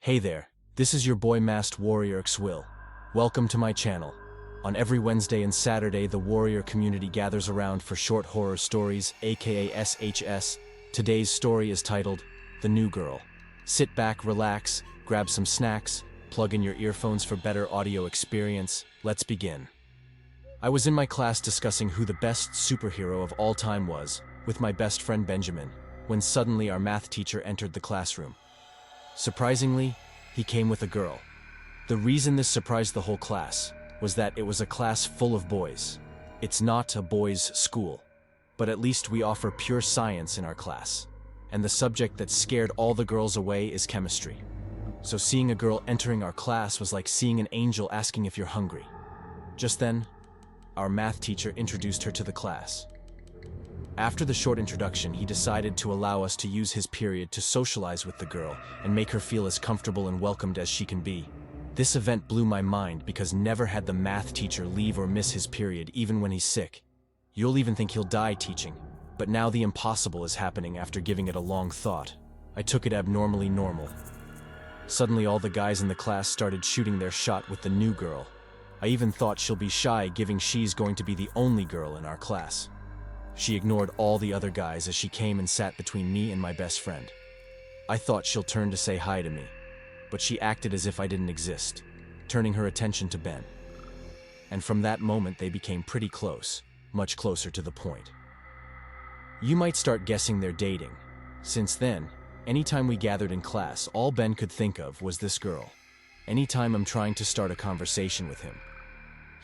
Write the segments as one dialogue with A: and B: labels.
A: Hey there, this is your boy Masked Warrior Xwill. Welcome to my channel. On every Wednesday and Saturday, the warrior community gathers around for short horror stories, aka SHS. Today's story is titled, The New Girl. Sit back, relax, grab some snacks, plug in your earphones for better audio experience. Let's begin. I was in my class discussing who the best superhero of all time was, with my best friend Benjamin, when suddenly our math teacher entered the classroom. Surprisingly, he came with a girl. The reason this surprised the whole class was that it was a class full of boys. It's not a boys' school, but at least we offer pure science in our class. And the subject that scared all the girls away is chemistry. So seeing a girl entering our class was like seeing an angel asking if you're hungry. Just then, our math teacher introduced her to the class. After the short introduction, he decided to allow us to use his period to socialize with the girl and make her feel as comfortable and welcomed as she can be. This event blew my mind because never had the math teacher leave or miss his period even when he's sick. You'll even think he'll die teaching, but now the impossible is happening after giving it a long thought. I took it abnormally normal. Suddenly all the guys in the class started shooting their shot with the new girl. I even thought she'll be shy, given she's going to be the only girl in our class. She ignored all the other guys as she came and sat between me and my best friend. I thought she'll turn to say hi to me, but she acted as if I didn't exist, turning her attention to Ben. And from that moment they became pretty close, much closer to the point. You might start guessing they're dating. Since then, anytime we gathered in class, all Ben could think of was this girl. Anytime I'm trying to start a conversation with him,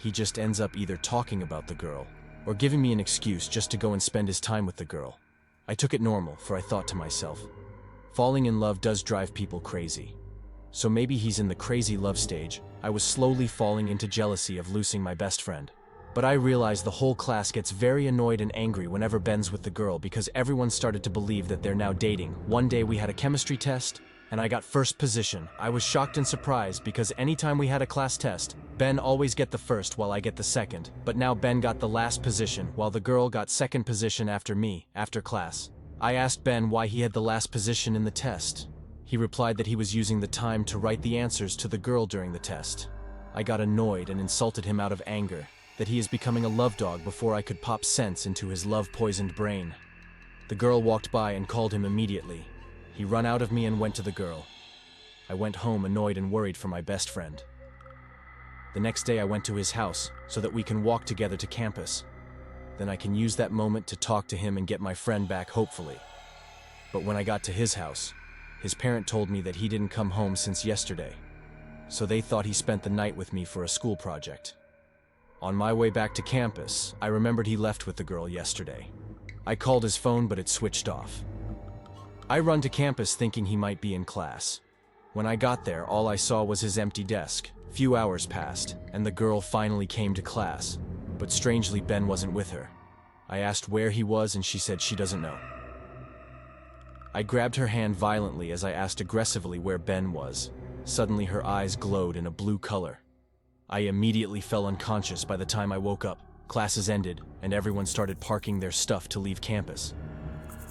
A: he just ends up either talking about the girl or giving me an excuse just to go and spend his time with the girl. I took it normal, for I thought to myself, falling in love does drive people crazy. So maybe he's in the crazy love stage. I was slowly falling into jealousy of losing my best friend. But I realized the whole class gets very annoyed and angry whenever Ben's with the girl because everyone started to believe that they're now dating. One day we had a chemistry test, and I got first position. I was shocked and surprised because anytime we had a class test, Ben always get the first while I get the second. But now Ben got the last position while the girl got second position after me, after class. I asked Ben why he had the last position in the test. He replied that he was using the time to write the answers to the girl during the test. I got annoyed and insulted him out of anger, that he is becoming a love dog before I could pop sense into his love-poisoned brain. The girl walked by and called him immediately. He ran out of me and went to the girl. I went home annoyed and worried for my best friend. The next day I went to his house so that we can walk together to campus. Then I can use that moment to talk to him and get my friend back, hopefully. But when I got to his house, his parent told me that he didn't come home since yesterday. So they thought he spent the night with me for a school project. On my way back to campus, I remembered he left with the girl yesterday. I called his phone, but it switched off. I run to campus thinking he might be in class. When I got there, all I saw was his empty desk. Few hours passed, and the girl finally came to class. But strangely, Ben wasn't with her. I asked where he was, and she said she doesn't know. I grabbed her hand violently as I asked aggressively where Ben was. Suddenly, her eyes glowed in a blue color. I immediately fell unconscious by the time I woke up. Classes ended, and everyone started parking their stuff to leave campus.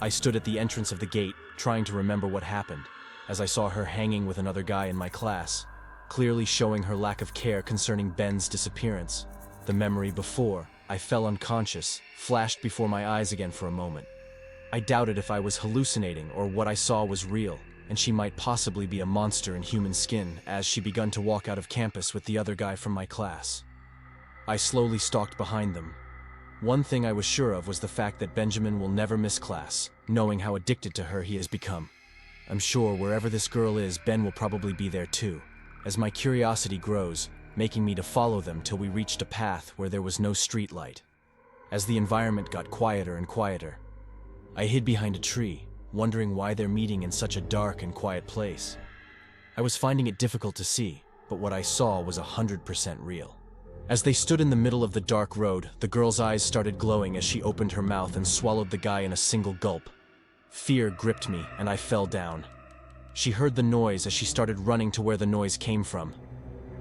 A: I stood at the entrance of the gate, trying to remember what happened, as I saw her hanging with another guy in my class, clearly showing her lack of care concerning Ben's disappearance. The memory before I fell unconscious flashed before my eyes again for a moment. I doubted if I was hallucinating or what I saw was real, and she might possibly be a monster in human skin as she began to walk out of campus with the other guy from my class. I slowly stalked behind them. One thing I was sure of was the fact that Benjamin will never miss class, knowing how addicted to her he has become. I'm sure wherever this girl is, Ben will probably be there too, as my curiosity grows, making me to follow them till we reached a path where there was no street light. As the environment got quieter and quieter, I hid behind a tree, wondering why they're meeting in such a dark and quiet place. I was finding it difficult to see, but what I saw was 100% real. As they stood in the middle of the dark road, the girl's eyes started glowing as she opened her mouth and swallowed the guy in a single gulp. Fear gripped me, and I fell down. She heard the noise as she started running to where the noise came from.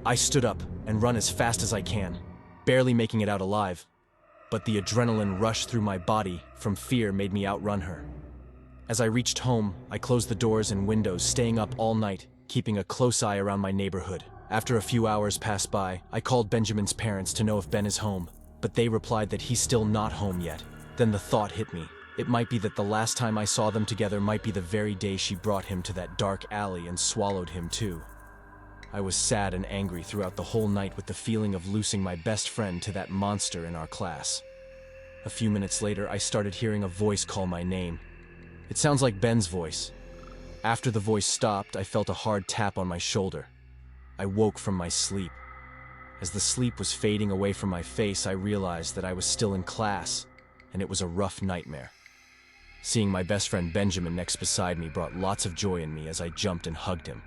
A: I stood up and run as fast as I can, barely making it out alive. But the adrenaline rush through my body from fear made me outrun her. As I reached home, I closed the doors and windows, staying up all night, keeping a close eye around my neighborhood. After a few hours passed by, I called Benjamin's parents to know if Ben is home, but they replied that he's still not home yet. Then the thought hit me. It might be that the last time I saw them together might be the very day she brought him to that dark alley and swallowed him too. I was sad and angry throughout the whole night with the feeling of losing my best friend to that monster in our class. A few minutes later, I started hearing a voice call my name. It sounds like Ben's voice. After the voice stopped, I felt a hard tap on my shoulder. I woke from my sleep. As the sleep was fading away from my face, I realized that I was still in class, and it was a rough nightmare. Seeing my best friend Benjamin next beside me brought lots of joy in me as I jumped and hugged him,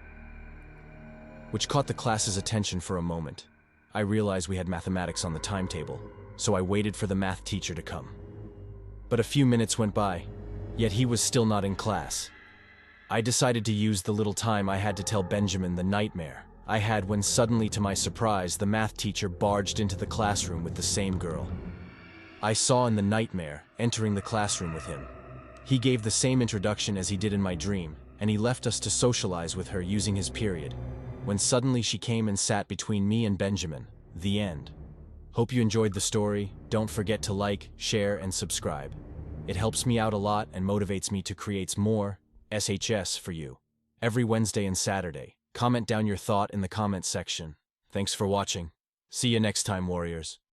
A: which caught the class's attention for a moment. I realized we had mathematics on the timetable, so I waited for the math teacher to come. But a few minutes went by, yet he was still not in class. I decided to use the little time I had to tell Benjamin the nightmare I had when suddenly, to my surprise, the math teacher barged into the classroom with the same girl I saw in the nightmare entering the classroom with him. He gave the same introduction as he did in my dream, and he left us to socialize with her using his period, when suddenly she came and sat between me and Benjamin. The end. Hope you enjoyed the story. Don't forget to like, share, and subscribe. It helps me out a lot and motivates me to create more SHS for you every Wednesday and Saturday. Comment down your thought in the comment section. Thanks for watching. See you next time, warriors.